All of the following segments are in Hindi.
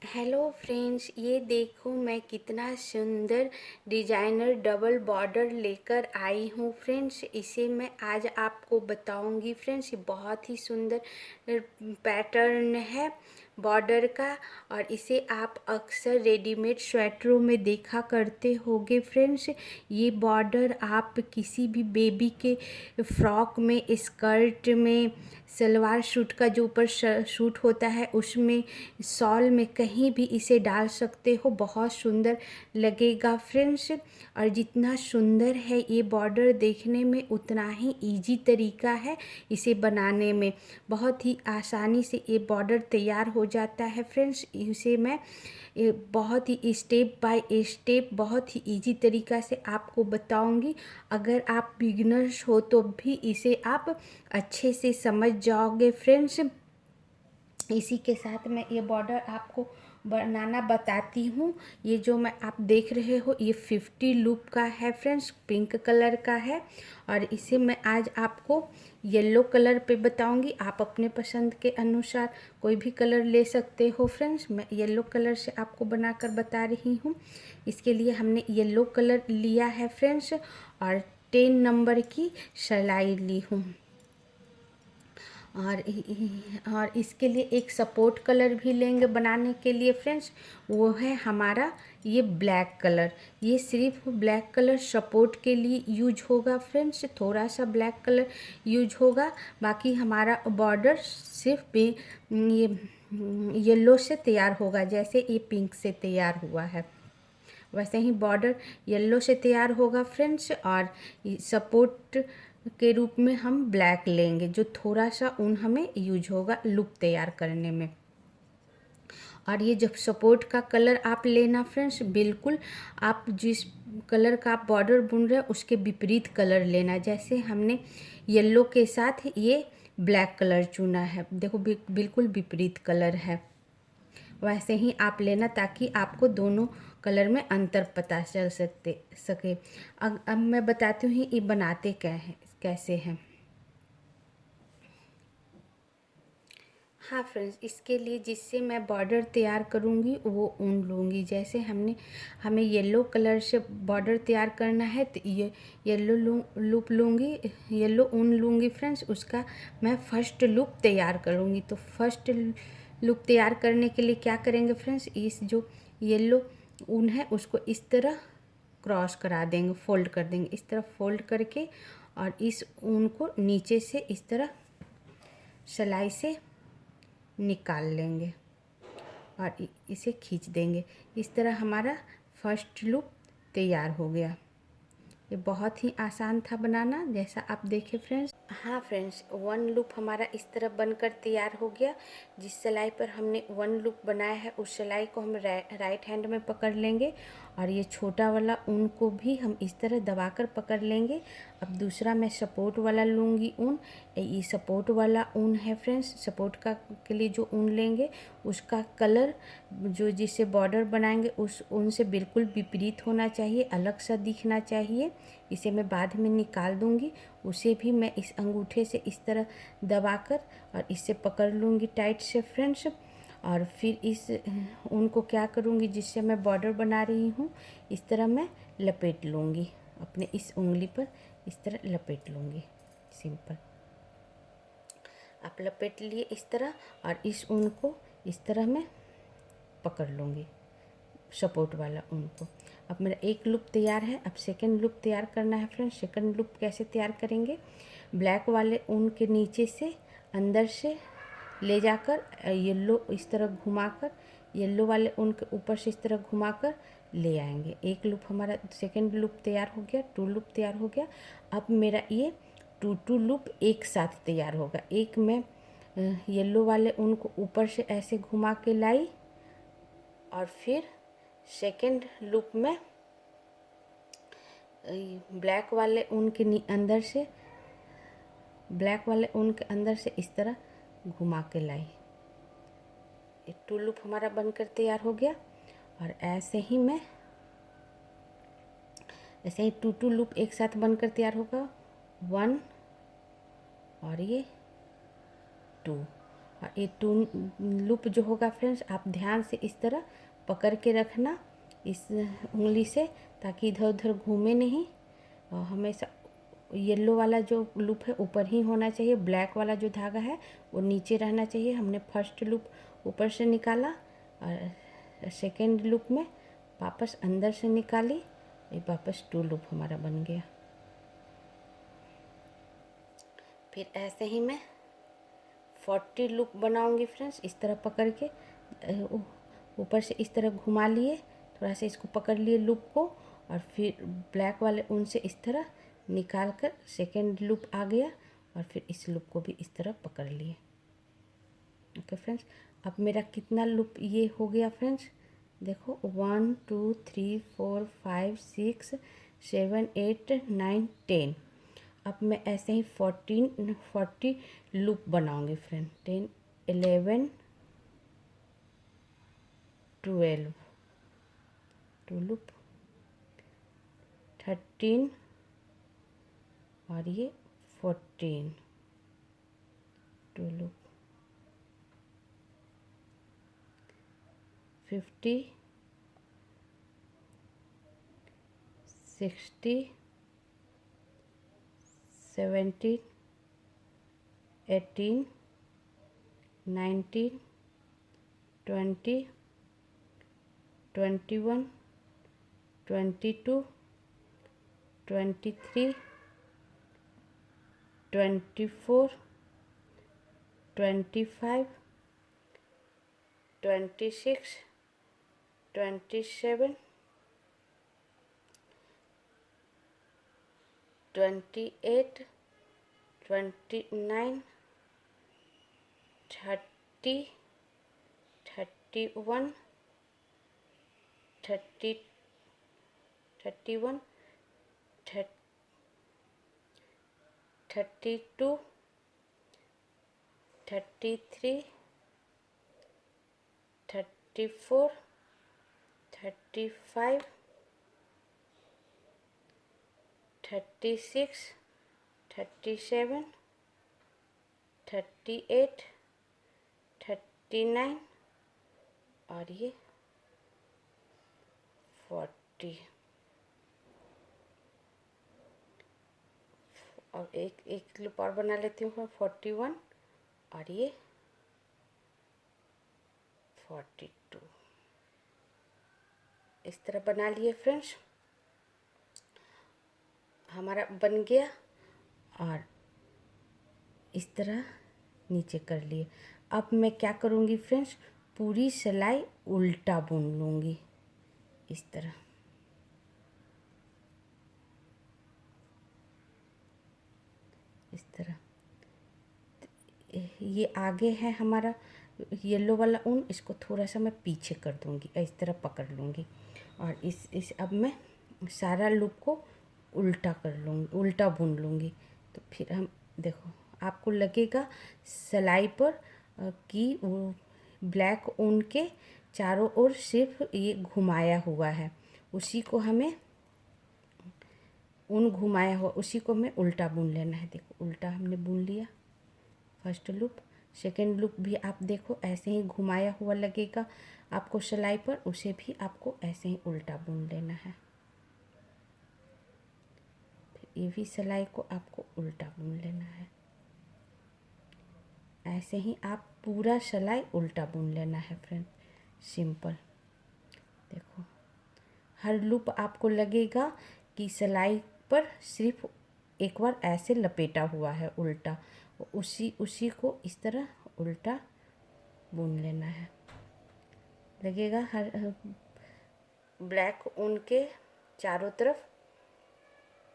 हेलो फ्रेंड्स, ये देखो मैं कितना सुंदर डिजाइनर डबल बॉर्डर लेकर आई हूँ फ्रेंड्स। इसे मैं आज आपको बताऊंगी फ्रेंड्स। ये बहुत ही सुंदर पैटर्न है बॉर्डर का, और इसे आप अक्सर रेडीमेड स्वेटरों में देखा करते होगे फ्रेंड्स। ये बॉर्डर आप किसी भी बेबी के फ्रॉक में, स्कर्ट में, सलवार सूट का जो ऊपर सूट होता है उसमें, शॉल में, कहीं भी इसे डाल सकते हो। बहुत सुंदर लगेगा फ्रेंड्स। और जितना सुंदर है ये बॉर्डर देखने में, उतना ही इजी तरीका है इसे बनाने में। बहुत ही आसानी से ये बॉर्डर तैयार हो जाता है फ्रेंड्स। इसे मैं बहुत ही स्टेप बाय स्टेप, बहुत ही इजी तरीका से आपको बताऊंगी। अगर आप बिगिनर्स हो तो भी इसे आप अच्छे से समझ जाओगे फ्रेंड्स। इसी के साथ मैं ये बॉर्डर आपको बनाना बताती हूँ। ये जो मैं आप देख रहे हो ये 50 लूप का है फ्रेंड्स, पिंक कलर का है। और इसे मैं आज आपको येलो कलर पे बताऊंगी। आप अपने पसंद के अनुसार कोई भी कलर ले सकते हो फ्रेंड्स। मैं येलो कलर से आपको बनाकर बता रही हूँ। इसके लिए हमने येलो कलर लिया है फ्रेंड्स, और 10 नंबर की सिलाई ली हूँ। और इसके लिए एक सपोर्ट कलर भी लेंगे बनाने के लिए फ्रेंड्स। वो है हमारा ये ब्लैक कलर। ये सिर्फ ब्लैक कलर सपोर्ट के लिए यूज होगा फ्रेंड्स। थोड़ा सा ब्लैक कलर यूज होगा, बाकी हमारा बॉर्डर सिर्फ ये येलो से तैयार होगा। जैसे ये पिंक से तैयार हुआ है वैसे ही बॉर्डर येलो से तैयार होगा फ्रेंड्स। और सपोर्ट के रूप में हम ब्लैक लेंगे, जो थोड़ा सा ऊन हमें यूज होगा लुक तैयार करने में। और ये जब सपोर्ट का कलर आप लेना फ्रेंड्स, बिल्कुल आप जिस कलर का आप बॉर्डर बुन रहे हैं उसके विपरीत कलर लेना। जैसे हमने येलो के साथ ये ब्लैक कलर चुना है, देखो बिल्कुल विपरीत कलर है। वैसे ही आप लेना, ताकि आपको दोनों कलर में अंतर पता चल सके। अब मैं बताती हूँ ये बनाते कैसे हैं। हाँ फ्रेंड्स, इसके लिए जिससे मैं बॉर्डर तैयार करूँगी वो ऊन लूँगी। जैसे हमें येलो कलर से बॉर्डर तैयार करना है, तो ये येलो लूप लूँगी, येलो ऊन लूँगी फ्रेंड्स। उसका मैं फर्स्ट लूप तैयार करूँगी। तो फर्स्ट लूप तैयार करने के लिए क्या करेंगे फ्रेंड्स, इस जो येलो ऊन है उसको इस तरह क्रॉस करा देंगे, फोल्ड कर देंगे। इस तरह फोल्ड करके और इस ऊन को नीचे से इस तरह सिलाई से निकाल लेंगे और इसे खींच देंगे। इस तरह हमारा फर्स्ट लूप तैयार हो गया। ये बहुत ही आसान था बनाना, जैसा आप देखें फ्रेंड्स। हाँ फ्रेंड्स, वन लूप हमारा इस तरह बनकर तैयार हो गया। जिस सिलाई पर हमने वन लूप बनाया है उस सिलाई को हम राइट हैंड में पकड़ लेंगे, और ये छोटा वाला ऊन को भी हम इस तरह दबाकर पकड़ लेंगे। अब दूसरा मैं सपोर्ट वाला लूँगी ऊन। ये सपोर्ट वाला ऊन है फ्रेंड्स। सपोर्ट का के लिए जो ऊन लेंगे उसका कलर जो जिससे बॉर्डर बनाएंगे उस ऊन से बिल्कुल विपरीत होना चाहिए, अलग सा दिखना चाहिए। इसे मैं बाद में निकाल दूंगी। उसे भी मैं इस अंगूठे से इस तरह दबाकर और इससे पकड़ लूँगी टाइट से फ्रेंड्स। और फिर इस ऊन को क्या करूँगी, जिससे मैं बॉर्डर बना रही हूँ, इस तरह मैं लपेट लूँगी। अपने इस उंगली पर इस तरह लपेट लूँगी। सिंपल आप लपेट लिए इस तरह, और इस ऊन को इस तरह मैं पकड़ लूँगी, सपोर्ट वाला ऊन को। अब मेरा एक लूप तैयार है। अब सेकंड लूप तैयार करना है फ्रेंड्स। सेकंड लूप कैसे तैयार करेंगे, ब्लैक वाले ऊन के नीचे से अंदर से ले जाकर येलो इस तरह घुमाकर, येलो वाले ऊन के ऊपर से इस तरह घुमाकर ले आएंगे। एक लूप हमारा सेकंड लूप तैयार हो गया, टू लूप तैयार हो गया। अब मेरा ये टू लूप एक साथ तैयार होगा। एक मैं येलो वाले ऊन को ऊपर से ऐसे घुमा के लाई, और फिर सेकंड लूप में ब्लैक वाले ऊन के अंदर से इस तरह घुमा के लाई। एक टू लूप हमारा बनकर तैयार हो गया। और ऐसे ही टू लूप एक साथ बनकर तैयार होगा। वन और ये टू, और ये टू लूप जो होगा फ्रेंड्स, आप ध्यान से इस तरह पकड़ के रखना इस उंगली से, ताकि इधर उधर घूमे नहीं। और हमेशा येलो वाला जो लूप है ऊपर ही होना चाहिए, ब्लैक वाला जो धागा है वो नीचे रहना चाहिए। हमने फर्स्ट लूप ऊपर से निकाला और सेकेंड लूप में वापस अंदर से निकाली, ये वापस टू लूप हमारा बन गया। फिर ऐसे ही मैं 40 लूप बनाऊंगी फ्रेंड्स। इस तरह पकड़ के ऊपर से इस तरह घुमा लिए, थोड़ा सा इसको पकड़ लिए लूप को, और फिर ब्लैक वाले ऊन से इस तरह निकाल कर सेकेंड लूप आ गया, और फिर इस लूप को भी इस तरह पकड़ लिए। ओके फ्रेंड्स, अब मेरा कितना लूप ये हो गया फ्रेंड्स, देखो 1 2 3 4 5 6 7 8 9 10। अब मैं ऐसे ही 40 लूप बनाऊंगी फ्रेंड। 10 11 12 टू लूप, 13 और ये 14 टू लूप, 50 60 17 18 19 20 21 22 23 24 25 26 27 28 29 30 31 30 31 32 33 34 35 36 37 38 39 और ये 40। और एक लूप और बना लेती हूँ 41 और ये 42। इस तरह बना लिए फ्रेंड्स, हमारा बन गया। और इस तरह नीचे कर लिए। अब मैं क्या करूँगी फ्रेंड्स, पूरी सिलाई उल्टा बुन लूँगी इस तरह। इस तरह ये आगे है हमारा येलो वाला ऊन, इसको थोड़ा सा मैं पीछे कर दूँगी, इस तरह पकड़ लूँगी। और इस अब मैं सारा लूप को उल्टा कर लूँगी, उल्टा बुन लूँगी। तो फिर हम देखो, आपको लगेगा सिलाई पर कि वो ब्लैक ऊन के चारों ओर सिर्फ ये घुमाया हुआ है, उसी को हमें ऊन घुमाया हुआ उसी को हमें उल्टा बुन लेना है। देखो उल्टा हमने बुन लिया फर्स्ट लूप। सेकेंड लूप भी आप देखो ऐसे ही घुमाया हुआ लगेगा आपको सिलाई पर, उसे भी आपको ऐसे ही उल्टा बुन लेना है। फिर ये भी सिलाई को आपको उल्टा बुन लेना है। ऐसे ही आप पूरा सिलाई उल्टा बुन लेना है फ्रेंड, सिंपल। देखो हर लूप आपको लगेगा कि सिलाई पर सिर्फ एक बार ऐसे लपेटा हुआ है उल्टा, उसी को इस तरह उल्टा बुन लेना है। लगेगा हर ब्लैक ऊन के चारों तरफ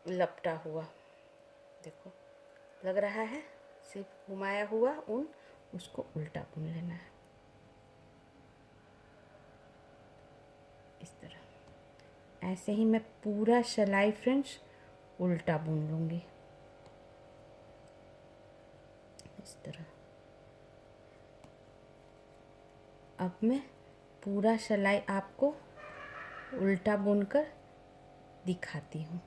लपटा हुआ, देखो लग रहा है, सिर्फ घुमाया हुआ ऊन, उसको उल्टा बुन लेना है इस तरह। ऐसे ही मैं पूरा सिलाई फ्रेंड्स उल्टा बुन लूँगी इस तरह। अब मैं पूरा सिलाई आपको उल्टा बुनकर दिखाती हूँ।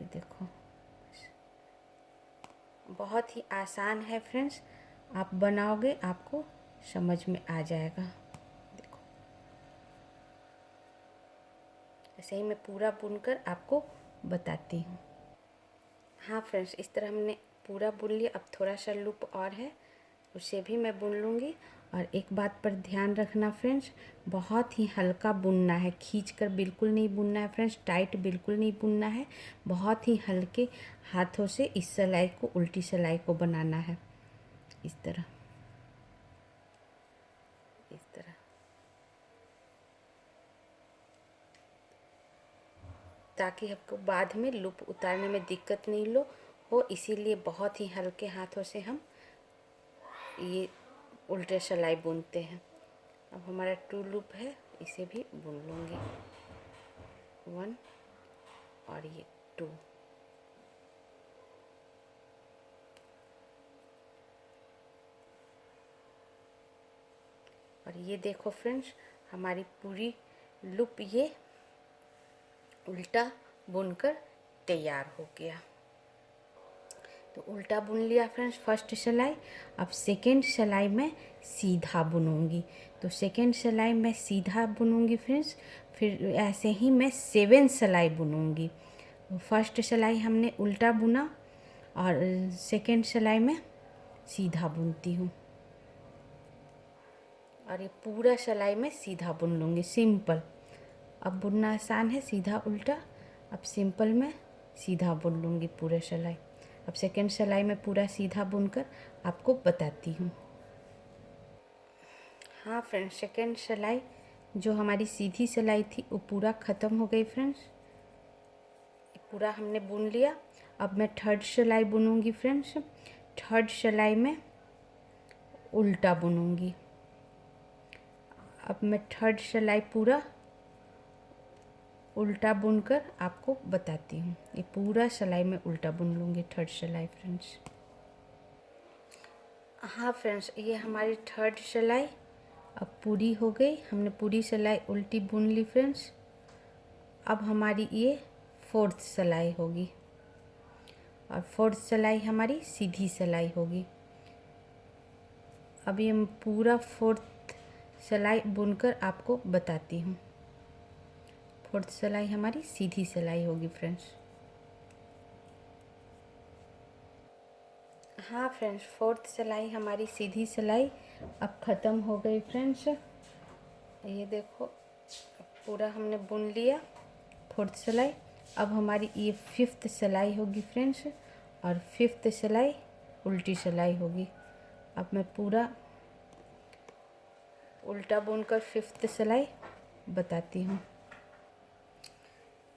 देखो बहुत ही आसान है फ्रेंड्स, आप बनाओगे आपको समझ में आ जाएगा। देखो ऐसे ही मैं पूरा बुनकर आपको बताती हूँ। हाँ फ्रेंड्स, इस तरह हमने पूरा बुन लिया। अब थोड़ा सा लूप और है, उसे भी मैं बुन लूँगी। और एक बात पर ध्यान रखना फ्रेंड्स, बहुत ही हल्का बुनना है, खींचकर बिल्कुल नहीं बुनना है फ्रेंड्स, टाइट बिल्कुल नहीं बुनना है। बहुत ही हल्के हाथों से इस सिलाई को, उल्टी सिलाई को बनाना है। इस तरह, इस तरह। ताकि आपको बाद में लूप उतारने में दिक्कत नहीं हो, इसीलिए बहुत ही हल्के हाथों से हम ये उल्टे सिलाई बुनते हैं। अब हमारा 2 लूप है, इसे भी बुन लूँगी। 1 और ये 2। और ये देखो फ्रेंड्स, हमारी पूरी लूप ये उल्टा बुनकर तैयार हो गया। तो उल्टा बुन लिया फ्रेंड्स फर्स्ट सिलाई। अब सेकेंड सिलाई में सीधा बुनूंगी। तो सेकेंड सिलाई में सीधा बुनूंगी फ्रेंड्स। फिर ऐसे ही मैं 7 सिलाई बुनूंगी। फर्स्ट सिलाई हमने उल्टा बुना और सेकेंड सिलाई में सीधा बुनती हूँ। और ये पूरा सिलाई में सीधा बुन लूँगी, सिंपल। अब बुनना आसान है, सीधा उल्टा। अब सिंपल में सीधा बुन लूँगी पूरे सिलाई। अब सेकेंड सिलाई में पूरा सीधा बुनकर आपको बताती हूँ। हाँ फ्रेंड्स, सेकेंड सिलाई जो हमारी सीधी सिलाई थी वो पूरा ख़त्म हो गई फ्रेंड्स। पूरा हमने बुन लिया। अब मैं थर्ड सिलाई बुनूंगी फ्रेंड्स। थर्ड सिलाई में उल्टा बुनूंगी। अब मैं थर्ड सिलाई पूरा उल्टा बुनकर आपको बताती हूँ। ये पूरा सिलाई में उल्टा बुन लूँगी, थर्ड सिलाई फ्रेंड्स। हाँ फ्रेंड्स, ये हमारी थर्ड सिलाई अब पूरी हो गई। हमने पूरी सिलाई उल्टी बुन ली फ्रेंड्स। अब हमारी ये फोर्थ सिलाई होगी और फोर्थ सिलाई हमारी सीधी सिलाई होगी। अब ये पूरा फोर्थ सिलाई बुनकर आपको बताती हूँ। फोर्थ सिलाई हमारी सीधी सिलाई होगी फ्रेंड्स। हाँ फ्रेंड्स, फोर्थ सिलाई हमारी सीधी सिलाई अब ख़त्म हो गई फ्रेंड्स। ये देखो पूरा हमने बुन लिया फोर्थ सिलाई। अब हमारी ये फिफ्थ सिलाई होगी फ्रेंड्स और फिफ्थ सिलाई उल्टी सिलाई होगी। अब मैं पूरा उल्टा बुनकर फिफ्थ सिलाई बताती हूँ।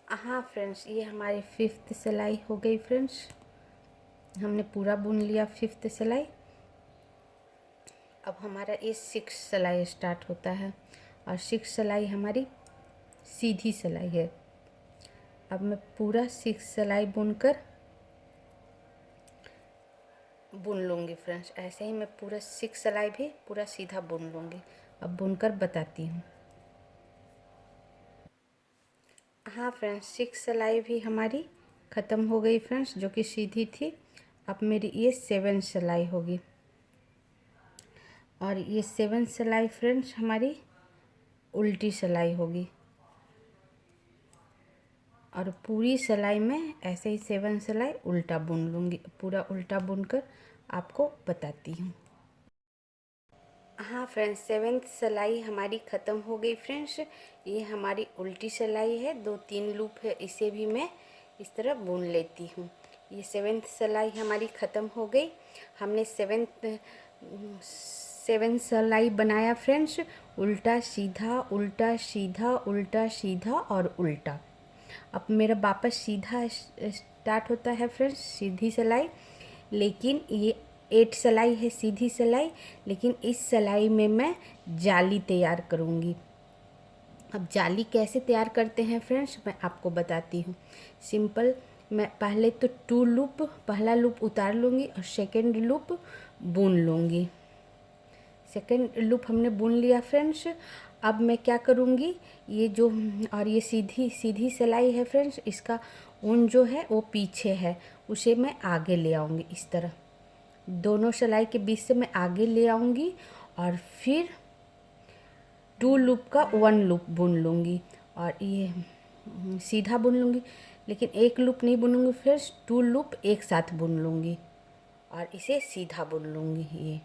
हाँ फ्रेंड्स, ये हमारी फिफ्थ सिलाई हो गई फ्रेंड्स। हमने पूरा बुन लिया फिफ्थ सिलाई। अब हमारा ये सिक्स सिलाई स्टार्ट होता है और सिक्स सिलाई हमारी सीधी सिलाई है। अब मैं पूरा सिक्स सिलाई बुनकर बुन लूँगी फ्रेंड्स। ऐसे ही मैं पूरा सिक्स सिलाई भी पूरा सीधा बुन लूँगी। अब बुनकर बताती हूँ। हाँ फ्रेंड्स, सिक्स सिलाई भी हमारी ख़त्म हो गई फ्रेंड्स, जो कि सीधी थी। अब मेरी ये 7 सिलाई होगी और ये 7 सिलाई फ्रेंड्स हमारी उल्टी सिलाई होगी। और पूरी सिलाई में ऐसे ही 7 सिलाई उल्टा बुन लूँगी। पूरा उल्टा बुनकर आपको बताती हूँ। हाँ फ्रेंड्स, 7th सिलाई हमारी ख़त्म हो गई फ्रेंड्स। ये हमारी उल्टी सिलाई है, 2-3 लूप है, इसे भी मैं इस तरह बुन लेती हूँ। ये 7th सिलाई हमारी ख़त्म हो गई। हमने 7 सिलाई बनाया फ्रेंड्स, उल्टा सीधा उल्टा सीधा उल्टा सीधा और उल्टा। अब मेरा वापस सीधा स्टार्ट होता है फ्रेंड्स, सीधी सिलाई। लेकिन ये 8 सिलाई है सीधी सिलाई, लेकिन इस सिलाई में मैं जाली तैयार करूँगी। अब जाली कैसे तैयार करते हैं फ्रेंड्स, मैं आपको बताती हूँ। सिंपल, मैं पहले तो 2 लूप, पहला लूप उतार लूँगी और सेकेंड लूप बुन लूँगी। सेकेंड लूप हमने बुन लिया फ्रेंड्स। अब मैं क्या करूँगी, ये जो और ये सीधी सीधी सिलाई है फ्रेंड्स, इसका ऊन जो है वो पीछे है, उसे मैं आगे ले आऊँगी। इस तरह दोनों सिलाई के बीच से मैं आगे ले आऊँगी और फिर 2 लूप का 1 लूप बुन लूँगी और ये सीधा बुन लूँगी, लेकिन एक लूप नहीं बुनूँगी, फिर 2 लूप एक साथ बुन लूँगी और इसे सीधा बुन लूँगी। ये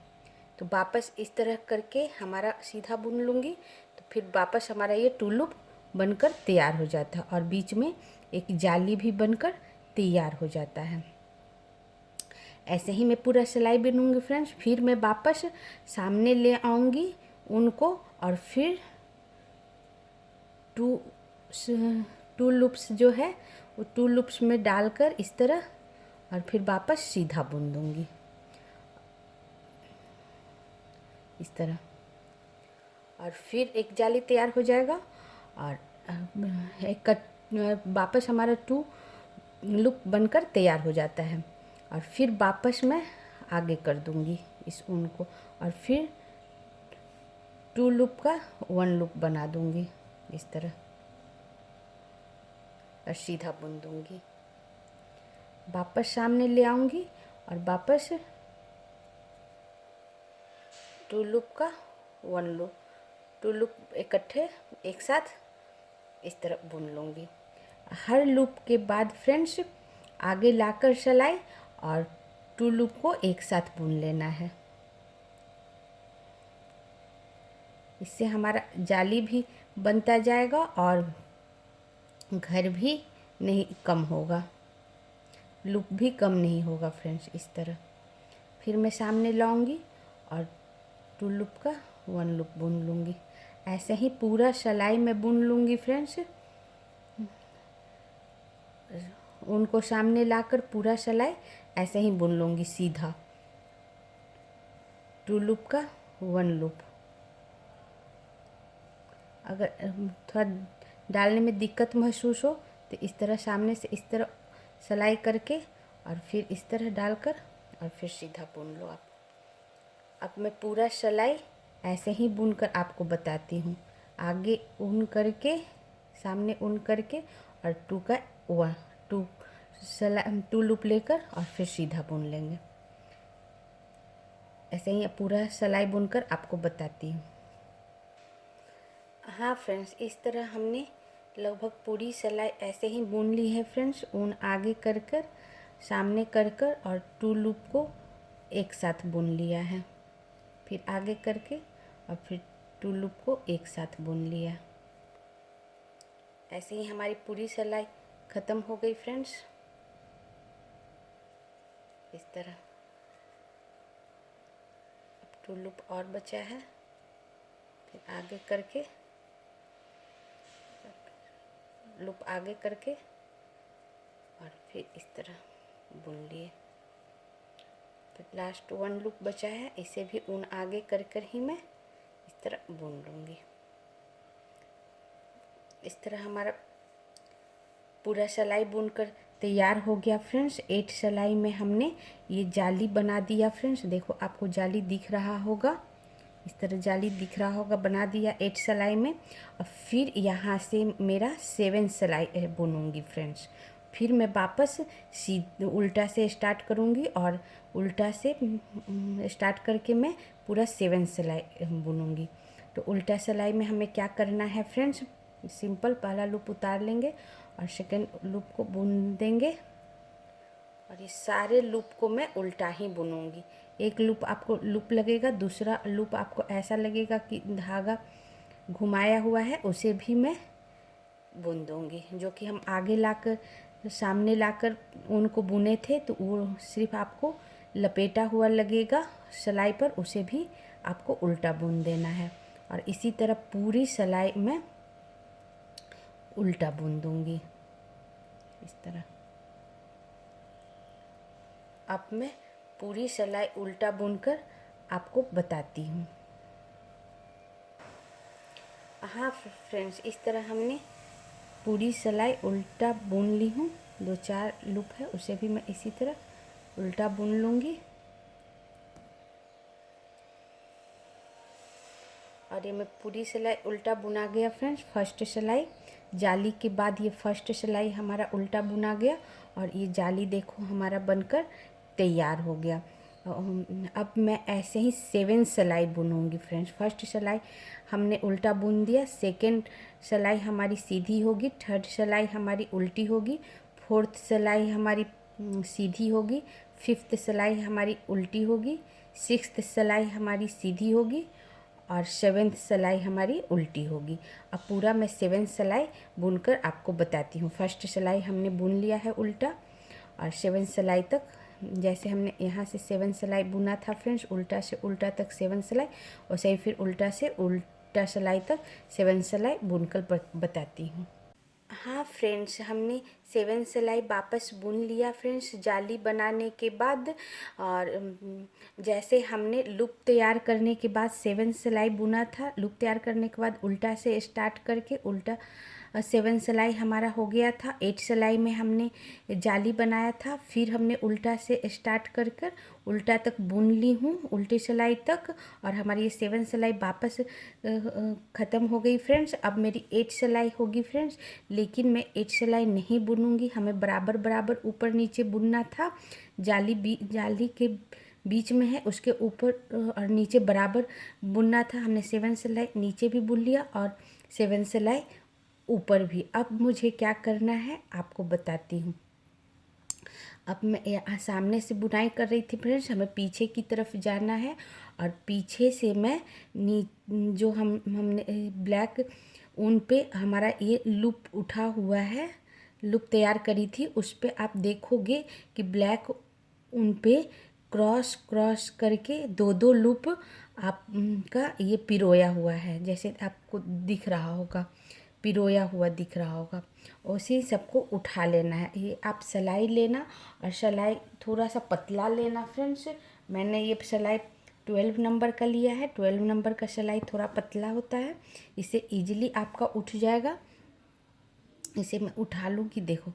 तो वापस इस तरह करके हमारा सीधा बुन लूँगी, तो फिर वापस हमारा ये 2 लूप बनकर तैयार हो जाता है और बीच में एक जाली भी बनकर तैयार हो जाता है। ऐसे ही मैं पूरा सिलाई बुनूँगी फ्रेंड्स। फिर मैं वापस सामने ले आऊँगी उनको और फिर 2 लूप्स जो है वो 2 लूप्स में डालकर इस तरह और फिर वापस सीधा बुन दूँगी इस तरह, और फिर एक जाली तैयार हो जाएगा और वापस हमारा 2 लूप बनकर तैयार हो जाता है। और फिर वापस मैं आगे कर दूँगी इस ऊन को और फिर 2 लूप का 1 लूप बना दूँगी इस तरह और सीधा बुन दूँगी। वापस सामने ले आऊँगी और वापस 2 लूप का 1 लूप, 2 लूप इकट्ठे एक साथ इस तरह बुन लूँगी। हर लूप के बाद फ्रेंड्स आगे लाकर सिलाई और 2 लूप को एक साथ बुन लेना है। इससे हमारा जाली भी बनता जाएगा और घर भी नहीं कम होगा, लूप भी कम नहीं होगा फ्रेंड्स इस तरह। फिर मैं सामने लाऊंगी और 2 लूप का 1 लूप बुन लूँगी। ऐसे ही पूरा सिलाई में बुन लूँगी फ्रेंड्स। उनको सामने लाकर पूरा सिलाई ऐसे ही बुन लूँगी सीधा, 2 लूप का 1 लूप। अगर थोड़ा डालने में दिक्कत महसूस हो तो इस तरह सामने से इस तरह सिलाई करके और फिर इस तरह डालकर और फिर सीधा बुन लो आप। अब मैं पूरा सिलाई ऐसे ही बुनकर आपको बताती हूँ। आगे ऊन करके, सामने ऊन करके और 2 लूप लेकर और फिर सीधा बुन लेंगे। ऐसे ही पूरा सिलाई बुनकर आपको बताती हूँ। हाँ फ्रेंड्स, इस तरह हमने लगभग पूरी सिलाई ऐसे ही बुन ली है फ्रेंड्स। ऊन आगे कर कर, सामने कर कर और 2 लूप को एक साथ बुन लिया है। फिर आगे करके और फिर 2 लूप को एक साथ बुन लिया। ऐसे ही हमारी पूरी सिलाई ख़त्म हो गई फ्रेंड्स इस तरह। अब 2 लूप और बचा है, फिर आगे करके लूप आगे करके और फिर इस तरह बुन लिए। फिर लास्ट 1 लूप बचा है, इसे भी ऊन आगे कर कर ही मैं इस तरह बुन लूँगी। इस तरह हमारा पूरा सिलाई बुनकर तैयार हो गया फ्रेंड्स। 8 सिलाई में हमने ये जाली बना दिया फ्रेंड्स। देखो आपको जाली दिख रहा होगा, इस तरह जाली दिख रहा होगा, बना दिया 8 सिलाई में। और फिर यहाँ से मेरा 7 सिलाई बुनूंगी फ्रेंड्स। फिर मैं वापस उल्टा से स्टार्ट करूँगी और उल्टा से स्टार्ट करके मैं पूरा 7 सिलाई बुनूंगी। तो उल्टा सिलाई में हमें क्या करना है फ्रेंड्स, सिंपल पहला लूप उतार लेंगे और सेकेंड लूप को बुन देंगे और ये सारे लूप को मैं उल्टा ही बुनूंगी। एक लूप आपको लूप लगेगा, दूसरा लूप आपको ऐसा लगेगा कि धागा घुमाया हुआ है, उसे भी मैं बुन दूंगी। जो कि हम आगे लाकर सामने लाकर उनको बुने थे तो वो सिर्फ आपको लपेटा हुआ लगेगा सिलाई पर, उसे भी आपको उल्टा बुन देना है। और इसी तरह पूरी सिलाई में उल्टा बुन दूंगी इस तरह। अब मैं पूरी सिलाई उल्टा बुनकर आपको बताती हूँ। हाँ फ्रेंड्स, इस तरह हमने पूरी सिलाई उल्टा बुन ली हूँ। 2-4 लूप है, उसे भी मैं इसी तरह उल्टा बुन लूँगी। और ये मैं पूरी सिलाई उल्टा बुना गया फ्रेंड्स। फर्स्ट सिलाई जाली के बाद ये फर्स्ट सिलाई हमारा उल्टा बुना गया और ये जाली देखो हमारा बनकर तैयार हो गया। अब मैं ऐसे ही 7 सिलाई बुनूंगी फ्रेंड्स। फर्स्ट सिलाई हमने उल्टा बुन दिया, सेकंड सिलाई हमारी सीधी होगी, थर्ड सिलाई हमारी उल्टी होगी, फोर्थ सिलाई हमारी सीधी होगी, फिफ्थ सिलाई हमारी उल्टी होगी, सिक्स्थ सिलाई हमारी सीधी होगी और सेवेंथ सिलाई हमारी उल्टी होगी। अब पूरा मैं 7 सिलाई बुनकर आपको बताती हूँ। फर्स्ट सिलाई हमने बुन लिया है उल्टा, और 7 सिलाई तक, जैसे हमने यहाँ से 7 सिलाई बुना था फ्रेंड्स, उल्टा से उल्टा तक 7 सिलाई, वैसे ही फिर उल्टा से उल्टा सिलाई तक 7 सिलाई बुनकर बताती हूँ। हाँ फ्रेंड्स, हमने 7 सिलाई वापस बुन लिया फ्रेंड्स जाली बनाने के बाद। और जैसे हमने लूप तैयार करने के बाद 7 सिलाई बुना था, लूप तैयार करने के बाद उल्टा से स्टार्ट करके उल्टा 7 सिलाई हमारा हो गया था। 8 सिलाई में हमने जाली बनाया था, फिर हमने उल्टा से स्टार्ट कर कर उल्टा तक बुन ली हूँ, उल्टी सिलाई तक, और हमारी ये 7 सिलाई वापस ख़त्म हो गई फ्रेंड्स। अब मेरी 8 सिलाई होगी फ्रेंड्स, लेकिन मैं 8 सिलाई नहीं बुनूंगी, हमें बराबर बराबर ऊपर नीचे बुनना था। जाली के बीच में है, उसके ऊपर और नीचे बराबर बुनना था। हमने 7 सिलाई नीचे भी बुन लिया और 7 सिलाई ऊपर भी। अब मुझे क्या करना है आपको बताती हूँ। अब मैं सामने से बुनाई कर रही थी फ्रेंड्स, हमें पीछे की तरफ जाना है, और पीछे से मैं जो हमने ब्लैक ऊन पे हमारा ये लूप उठा हुआ है, लूप तैयार करी थी, उस पे आप देखोगे कि ब्लैक ऊन पे क्रॉस क्रॉस करके 2-2 लूप आपका ये पिरोया हुआ है, जैसे आपको दिख रहा होगा, पिरोया हुआ दिख रहा होगा। उसी सबको उठा लेना है। ये आप सिलाई लेना, और सिलाई थोड़ा सा पतला लेना फ्रेंड्स। मैंने ये सिलाई 12 नंबर का लिया है। 12 नंबर का सिलाई थोड़ा पतला होता है, इससे इजीली आपका उठ जाएगा। इसे मैं उठा लूँगी, देखो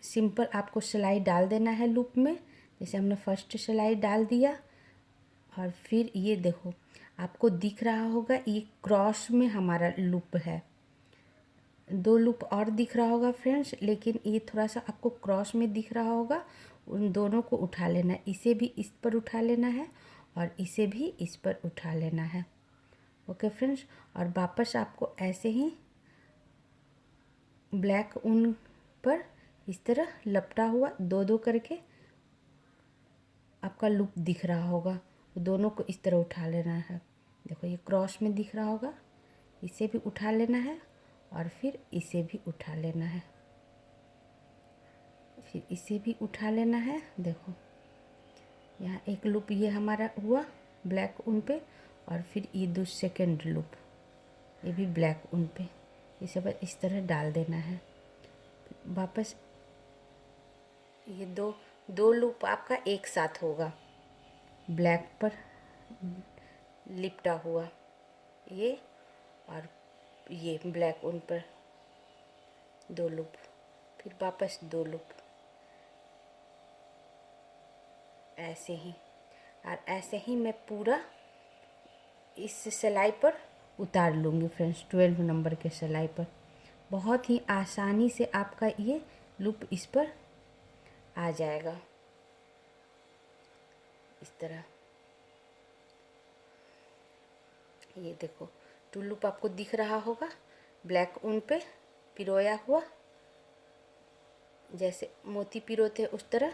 सिंपल आपको सिलाई डाल देना है लूप में, जैसे हमने फर्स्ट सिलाई डाल दिया, और फिर ये देखो आपको दिख रहा होगा ये क्रॉस में हमारा लूप है। 2 लूप और दिख रहा होगा फ्रेंड्स, लेकिन ये थोड़ा सा आपको क्रॉस में दिख रहा होगा। उन दोनों को उठा लेना है, इसे भी इस पर उठा लेना है और इसे भी इस पर उठा लेना है। ओके फ्रेंड्स, और वापस आपको ऐसे ही ब्लैक ऊन पर इस तरह लपटा हुआ 2-2 करके आपका लूप दिख रहा होगा, दोनों को इस तरह उठा लेना है। देखो ये क्रॉस में दिख रहा होगा, इसे भी उठा लेना है और फिर इसे भी उठा लेना है, फिर इसे भी उठा लेना है। देखो यहाँ एक लूप ये हमारा हुआ ब्लैक ऊन पे, और फिर ये सेकंड लूप ये भी ब्लैक ऊन पे, ये सब इस तरह डाल देना है। वापस ये दो लूप आपका एक साथ होगा, ब्लैक पर लिपटा हुआ ये, और ये ब्लैक ऊन पर 2 लूप, फिर वापस 2 लूप, ऐसे ही। और ऐसे ही मैं पूरा इस सिलाई पर उतार लूँगी फ्रेंड्स, 12 नंबर के सिलाई पर। बहुत ही आसानी से आपका ये लूप इस पर आ जाएगा, इस तरह। ये देखो 2 लूप आपको दिख रहा होगा ब्लैक ऊन पे पिरोया हुआ, जैसे मोती पिरोते उस तरह,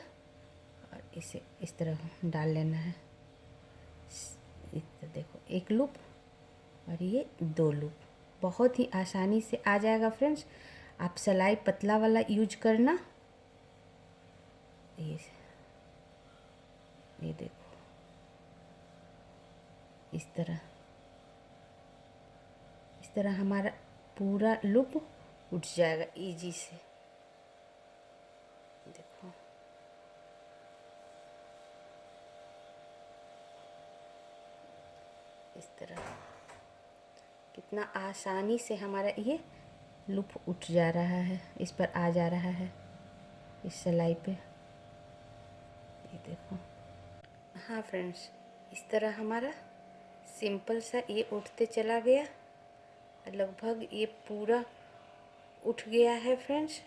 और इसे इस तरह डाल लेना है। इस तरह देखो 1 लूप और ये 2 लूप, बहुत ही आसानी से आ जाएगा फ्रेंड्स। आप सिलाई पतला वाला यूज करना। ये देखो इस तरह हमारा पूरा लूप उठ जाएगा इजी से। देखो इस तरह कितना आसानी से हमारा ये लूप उठ जा रहा है, इस पर आ जा रहा है इस सिलाई पे। ये देखो, हाँ फ्रेंड्स, इस तरह हमारा सिंपल सा ये उठते चला गया, लगभग ये पूरा उठ गया है फ्रेंड्स।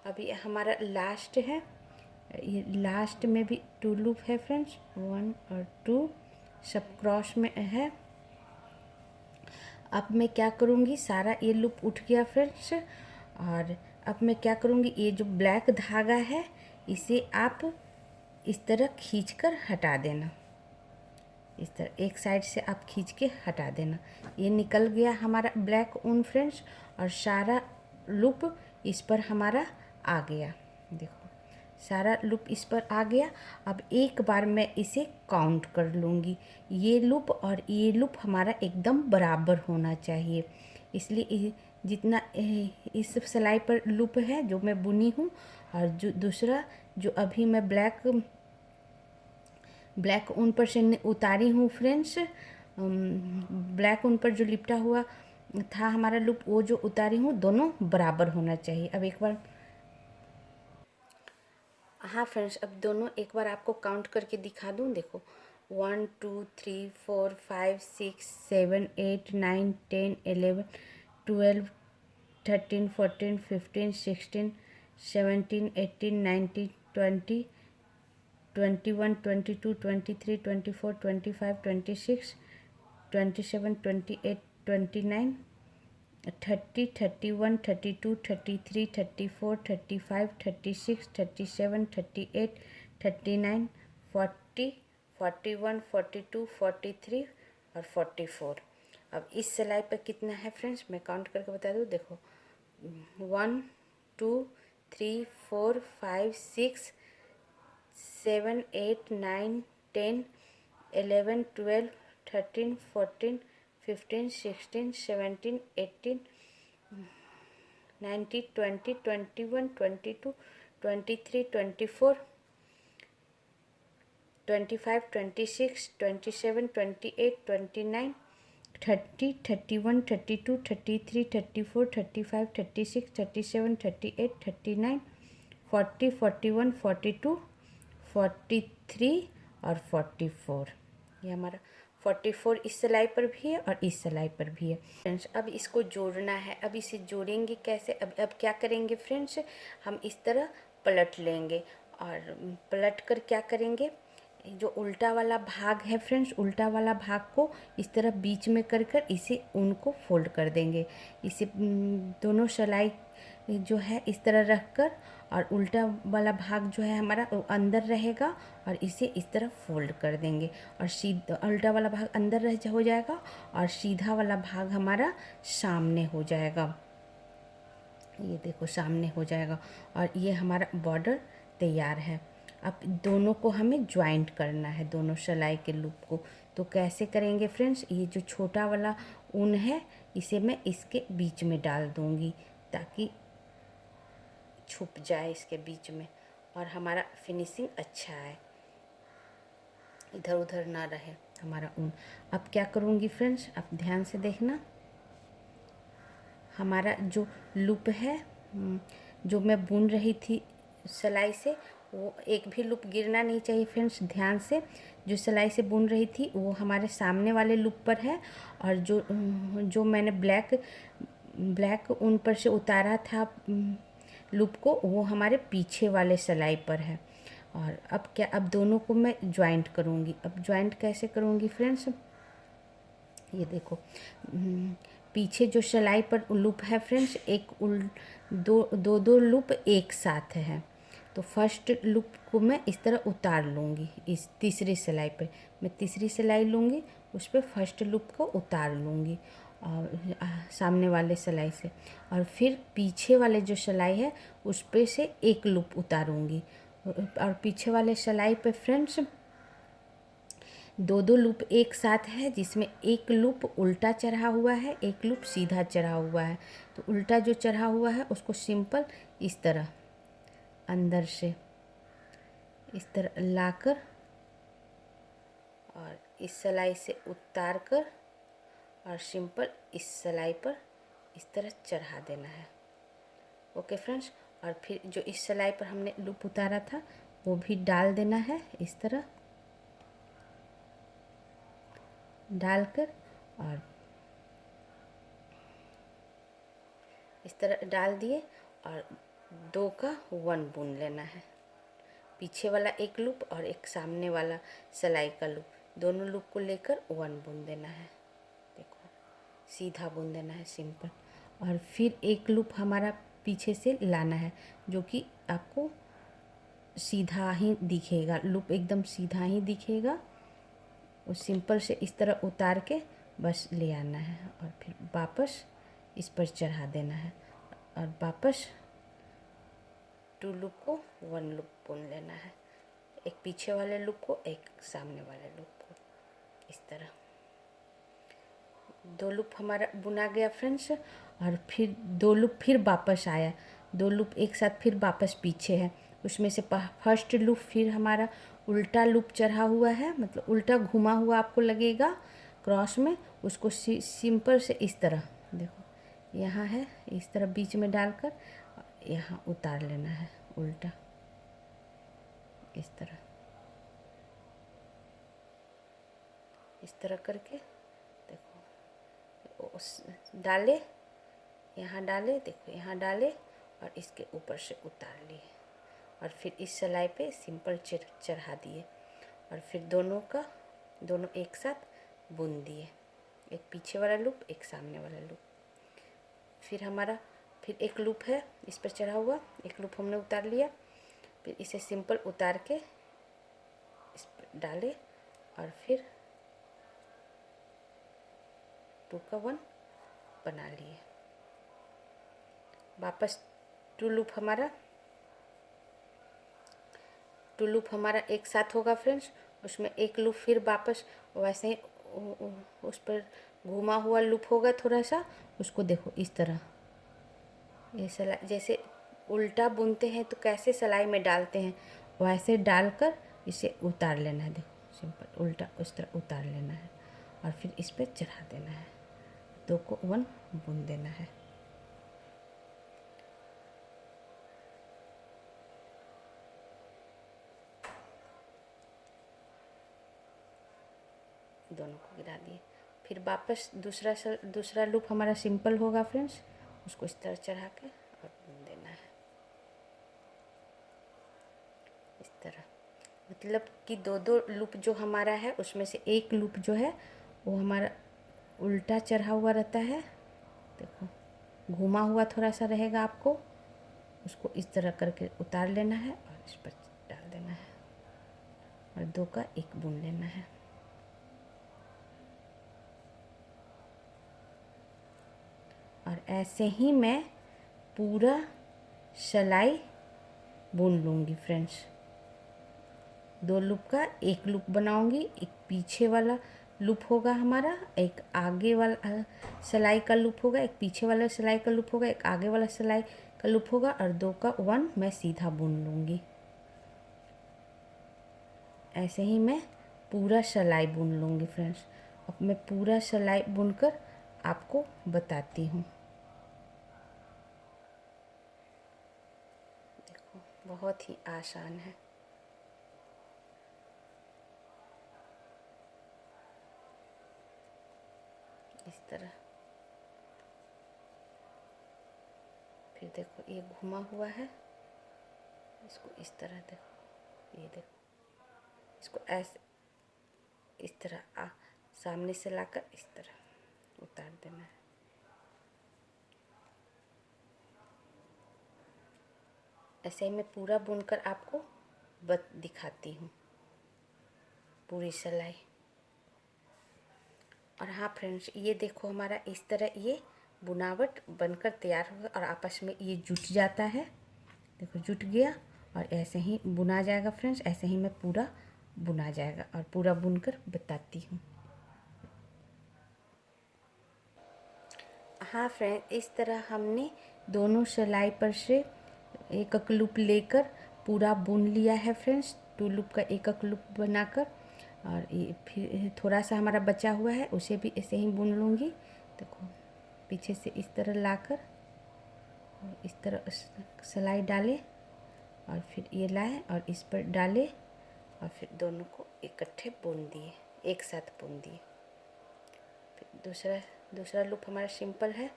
अभी हमारा लास्ट है, ये लास्ट में भी 2 लूप है फ्रेंड्स, 1 और 2 सब क्रॉस में है। अब मैं क्या करूँगी, सारा ये लूप उठ गया फ्रेंड्स, और अब मैं क्या करूँगी, ये जो ब्लैक धागा है इसे आप इस तरह खींच कर हटा देना। इस तरह एक साइड से आप खींच के हटा देना। ये निकल गया हमारा ब्लैक ऊन फ्रेंड्स, और सारा लूप इस पर हमारा आ गया। देखो सारा लूप इस पर आ गया। अब एक बार मैं इसे काउंट कर लूँगी। ये लूप और ये लूप हमारा एकदम बराबर होना चाहिए, इसलिए जितना इस सिलाई पर लूप है जो मैं बुनी हूँ, और जो दूसरा जो अभी मैं ब्लैक ऊन पर से उतारी हूँ फ्रेंड्स, ब्लैक ऊन पर जो लिपटा हुआ था हमारा लूप, वो जो उतारी हूँ दोनों बराबर होना चाहिए। अब एक बार, हाँ फ्रेंड्स, अब दोनों एक बार आपको काउंट करके दिखा दूँ। देखो 1 2 3 4 5 6 7 8 9 10 11 12 13 14 15 16 17 18 19 20 21 22 23 24 25 26 27 28 29 30 31 32 33 34 35 36 37 38 39 40 41 42 43 और 44। अब इस सिलाई पर कितना है फ्रेंड्स, मैं काउंट करके बता दूँ। देखो 1 2 3 4 5 6 7 8 9 10 11 12 13 14 15 16 17 18 19 20 21 22 23 24 25 26 27 28 29 30 31 32 33 34 35 36 37 38 39 40 41 42 43 और 44। ये हमारा 44 इस सिलाई पर भी है और इस सिलाई पर भी है फ्रेंड्स। अब इसको जोड़ना है। अब इसे जोड़ेंगे कैसे, अब क्या करेंगे फ्रेंड्स, हम इस तरह पलट लेंगे, और पलट कर क्या करेंगे, जो उल्टा वाला भाग है फ्रेंड्स, उल्टा वाला भाग को इस तरह बीच में कर कर इसे ऊन को फोल्ड कर देंगे। इसे दोनों सिलाई जो है इस तरह रख कर, और उल्टा वाला भाग जो है हमारा अंदर रहेगा, और इसे इस तरह फोल्ड कर देंगे, और सीधा उल्टा वाला भाग अंदर हो जाएगा और सीधा वाला भाग हमारा सामने हो जाएगा। ये देखो सामने हो जाएगा, और ये हमारा बॉर्डर तैयार है। अब दोनों को हमें ज्वाइंट करना है, दोनों सिलाई के लूप को। तो कैसे करेंगे फ्रेंड्स, ये जो छोटा वाला ऊन है इसे मैं इसके बीच में डाल दूँगी ताकि छुप जाए इसके बीच में, और हमारा फिनिशिंग अच्छा है, इधर उधर ना रहे हमारा ऊन। अब क्या करूँगी फ्रेंड्स, आप ध्यान से देखना, हमारा जो लूप है जो मैं बुन रही थी सिलाई से, वो एक भी लूप गिरना नहीं चाहिए फ्रेंड्स। ध्यान से, जो सिलाई से बुन रही थी वो हमारे सामने वाले लूप पर है, और जो मैंने ब्लैक ऊन पर से उतारा था लूप को, वो हमारे पीछे वाले सिलाई पर है। और अब दोनों को मैं ज्वाइंट करूँगी। अब ज्वाइंट कैसे करूँगी फ्रेंड्स, ये देखो पीछे जो सिलाई पर लूप है फ्रेंड्स, दो लूप एक साथ है। तो फर्स्ट लूप को मैं इस तरह उतार लूँगी, इस तीसरी सिलाई पे मैं तीसरी सिलाई लूँगी, उस पर फर्स्ट लूप को उतार लूँगी और सामने वाले सिलाई से, और फिर पीछे वाले जो सिलाई है उस पे से एक लूप उतारूँगी, और पीछे वाले सिलाई पे फ्रेंड्स दो लूप एक साथ है, जिसमें एक लूप उल्टा चढ़ा हुआ है, एक लूप सीधा चढ़ा हुआ है। तो उल्टा जो चढ़ा हुआ है उसको सिंपल इस तरह अंदर से इस तरह लाकर और इस सिलाई से उतार कर और सिंपल इस सिलाई पर इस तरह चढ़ा देना है। ओके फ्रेंड्स, और फिर जो इस सिलाई पर हमने लूप उतारा था वो भी डाल देना है, इस तरह डालकर, और इस तरह डाल दिए और 2 का 1 बुन लेना है। पीछे वाला एक लूप और एक सामने वाला सिलाई का लूप, दोनों लूप को लेकर 1 बुन देना है। देखो सीधा बुन देना है सिंपल। और फिर एक लूप हमारा पीछे से लाना है जो कि आपको सीधा ही दिखेगा, लूप एकदम सीधा ही दिखेगा। उस सिंपल से इस तरह उतार के बस ले आना है और फिर वापस इस पर चढ़ा देना है और वापस 2 लूप को 1 लूप बुन लेना है, एक पीछे वाले लूप को एक सामने वाले लूप को, इस तरह 2 लूप हमारा बुना गया फ्रेंड्स। और फिर 2 लूप फिर वापस आया, 2 लूप एक साथ फिर वापस पीछे है, उसमें से फर्स्ट लूप फिर हमारा उल्टा लूप चढ़ा हुआ है, मतलब उल्टा घुमा हुआ आपको लगेगा क्रॉस में, उसको सिंपल से इस तरह देखो यहाँ है, इस तरह बीच में डालकर यहाँ उतार लेना है उल्टा, इस तरह करके देखो डाले, यहाँ डाले, देखो यहाँ डाले और इसके ऊपर से उतार लिए और फिर इस सिलाई पे सिंपल चढ़ा दिए और फिर दोनों एक साथ बुन दिए, एक पीछे वाला लूप एक सामने वाला लूप। फिर एक लूप है इस पर चढ़ा हुआ, एक लूप हमने उतार लिया, फिर इसे सिंपल उतार के इस पर डाले और फिर 2 का 1 बना लिए। वापस 2 लूप हमारा एक साथ होगा फ्रेंड्स, उसमें एक लूप फिर वापस वैसे ही उस पर घुमा हुआ लूप होगा थोड़ा सा, उसको देखो इस तरह, ये सिलाई जैसे उल्टा बुनते हैं तो कैसे सिलाई में डालते हैं वैसे डालकर इसे उतार लेना है, देखो सिंपल उल्टा उस तरह उतार लेना है और फिर इस पर चढ़ा देना है, 2 को 1 बुन देना है। दोनों को गिरा दिए, फिर वापस दूसरा लूप हमारा सिंपल होगा फ्रेंड्स, उसको इस तरह चढ़ा के और बुन देना है इस तरह, मतलब कि 2 लूप जो हमारा है उसमें से एक लूप जो है वो हमारा उल्टा चढ़ा हुआ रहता है, देखो घुमा हुआ थोड़ा सा रहेगा, आपको उसको इस तरह करके उतार लेना है और इस पर डाल देना है और 2 का 1 बुन लेना है। और ऐसे ही मैं पूरा सिलाई बुन लूँगी फ्रेंड्स, 2 लूप का 1 लूप बनाऊँगी, एक पीछे वाला लूप होगा हमारा, एक आगे वाला सिलाई का लूप होगा, एक पीछे वाला सिलाई का लूप होगा, एक आगे वाला सिलाई का लूप होगा और 2 का 1 मैं सीधा बुन लूँगी। ऐसे ही मैं पूरा सिलाई बुन लूँगी फ्रेंड्स। अब मैं पूरा सिलाई बुनकर आपको बताती हूँ। देखो बहुत ही आसान है। इस तरह फिर देखो ये घुमा हुआ है, इसको इस तरह देखो, ये देखो इसको ऐसे इस तरह सामने से लाकर इस तरह उतार देना है। ऐसे ही मैं पूरा बुनकर आपको दिखाती हूँ पूरी सिलाई। और हाँ फ्रेंड्स, ये देखो हमारा इस तरह ये बुनावट बनकर तैयार होगा और आपस में ये जुट जाता है, देखो जुट गया और ऐसे ही बुना जाएगा फ्रेंड्स, ऐसे ही मैं पूरा बुना जाएगा और पूरा बुनकर बताती हूँ। हाँ फ्रेंड, इस तरह हमने दोनों सिलाई पर से एक एक लूप लेकर पूरा बुन लिया है फ्रेंड्स, 2 लूप का एक एक लूप बनाकर। और ये फिर थोड़ा सा हमारा बचा हुआ है उसे भी ऐसे ही बुन लूँगी। देखो पीछे से इस तरह लाकर इस तरह सिलाई डाले और फिर ये लाए और इस पर डाले और फिर दोनों को इकट्ठे बुन दिए, एक साथ बुन दिए। फिर दूसरा लूप हमारा सिंपल है,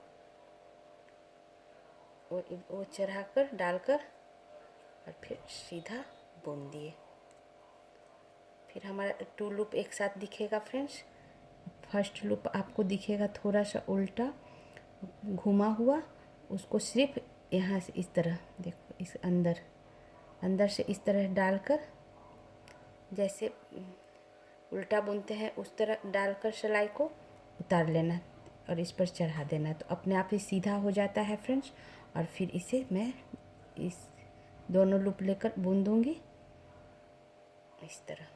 वो चढ़ाकर डालकर और फिर सीधा बुन दिए। फिर हमारा 2 लूप एक साथ दिखेगा फ्रेंड्स। फर्स्ट लूप आपको दिखेगा थोड़ा सा उल्टा घुमा हुआ, उसको सिर्फ यहाँ से इस तरह देखो, इस अंदर से इस तरह डालकर, जैसे उल्टा बुनते हैं उस तरह डालकर सिलाई को उतार लेना और इस पर चढ़ा देना, तो अपने आप ही सीधा हो जाता है फ्रेंड्स। और फिर इसे मैं इस दोनों लूप लेकर बुन दूंगी इस तरह।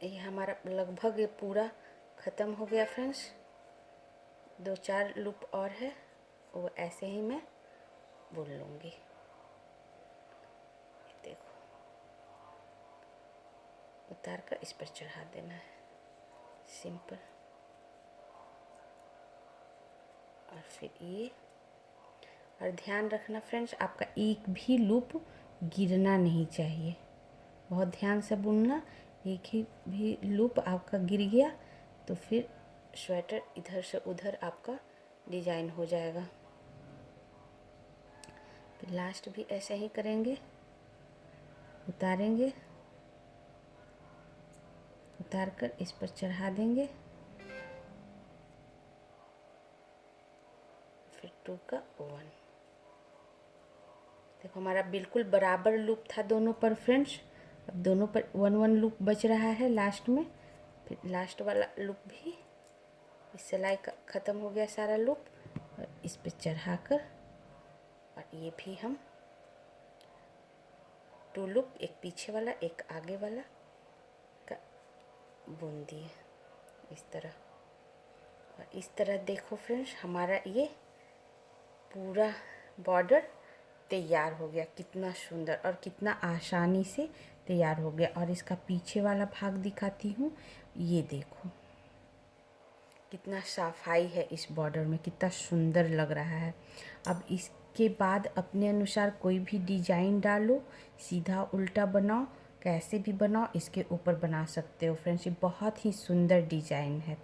ये हमारा लगभग ये पूरा ख़त्म हो गया फ्रेंड्स। 2-4 लूप और है, वो ऐसे ही मैं बुन लूँगी। देखो, उतार कर इस पर चढ़ा देना है, सिंपल। और फिर ये, और ध्यान रखना फ्रेंड्स, आपका एक भी लूप गिरना नहीं चाहिए, बहुत ध्यान से बुनना। एक ही भी लूप आपका गिर गया तो फिर स्वेटर इधर से उधर आपका डिजाइन हो जाएगा। फिर लास्ट भी ऐसे ही करेंगे, उतारेंगे, उतार कर इस पर चढ़ा देंगे, फिर 2 का 1। देखो हमारा बिल्कुल बराबर लूप था दोनों पर फ्रेंड्स। अब दोनों पर 1-1 लूप बच रहा है लास्ट में। फिर लास्ट वाला लूप भी, इस सिलाई का ख़त्म हो गया सारा लूप, और इस पे चढ़ा कर, और ये भी हम 2 लूप, एक पीछे वाला एक आगे वाला का बुन दिए इस तरह। और इस तरह देखो फ्रेंड्स, हमारा ये पूरा बॉर्डर तैयार हो गया। कितना सुंदर और कितना आसानी से तैयार हो गया। और इसका पीछे वाला भाग दिखाती हूँ, ये देखो कितना सफाई है इस बॉर्डर में, कितना सुंदर लग रहा है। अब इसके बाद अपने अनुसार कोई भी डिजाइन डालो, सीधा उल्टा बनाओ, कैसे भी बनाओ, इसके ऊपर बना सकते हो फ्रेंड्स। ये बहुत ही सुंदर डिजाइन है।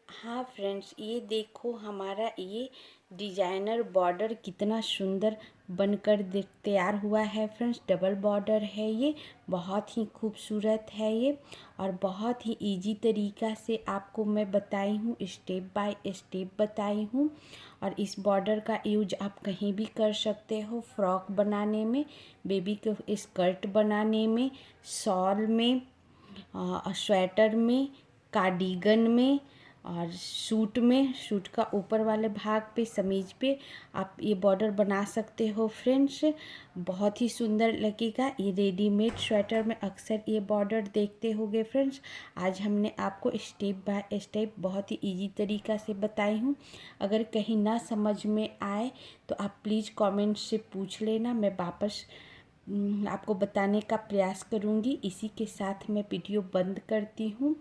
हाँ फ्रेंड्स, ये देखो हमारा ये डिजाइनर बॉर्डर कितना सुंदर बनकर तैयार हुआ है फ्रेंड्स। डबल बॉर्डर है, ये बहुत ही खूबसूरत है ये, और बहुत ही इजी तरीका से आपको मैं बताई हूँ, स्टेप बाय स्टेप बताई हूँ। और इस बॉर्डर का यूज आप कहीं भी कर सकते हो, फ्रॉक बनाने में, बेबी के स्कर्ट बनाने में, शॉल में, स्वेटर में, कार्डिगन में, और सूट में, सूट का ऊपर वाले भाग पे, समीज पे आप ये बॉर्डर बना सकते हो फ्रेंड्स। बहुत ही सुंदर लगेगा। ये रेडीमेड स्वेटर में अक्सर ये बॉर्डर देखते होगे फ्रेंड्स। आज हमने आपको स्टेप बाय स्टेप बहुत ही इजी तरीका से बताई हूँ। अगर कहीं ना समझ में आए तो आप प्लीज़ कमेंट से पूछ लेना, मैं वापस आपको बताने का प्रयास करूँगी। इसी के साथ मैं वीडियो बंद करती हूँ,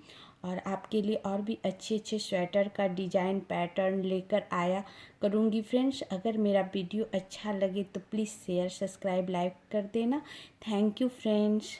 और आपके लिए और भी अच्छे अच्छे स्वेटर का डिज़ाइन पैटर्न लेकर आया करूँगी फ्रेंड्स। अगर मेरा वीडियो अच्छा लगे तो प्लीज़ शेयर, सब्सक्राइब, लाइक कर देना। Thank you friends.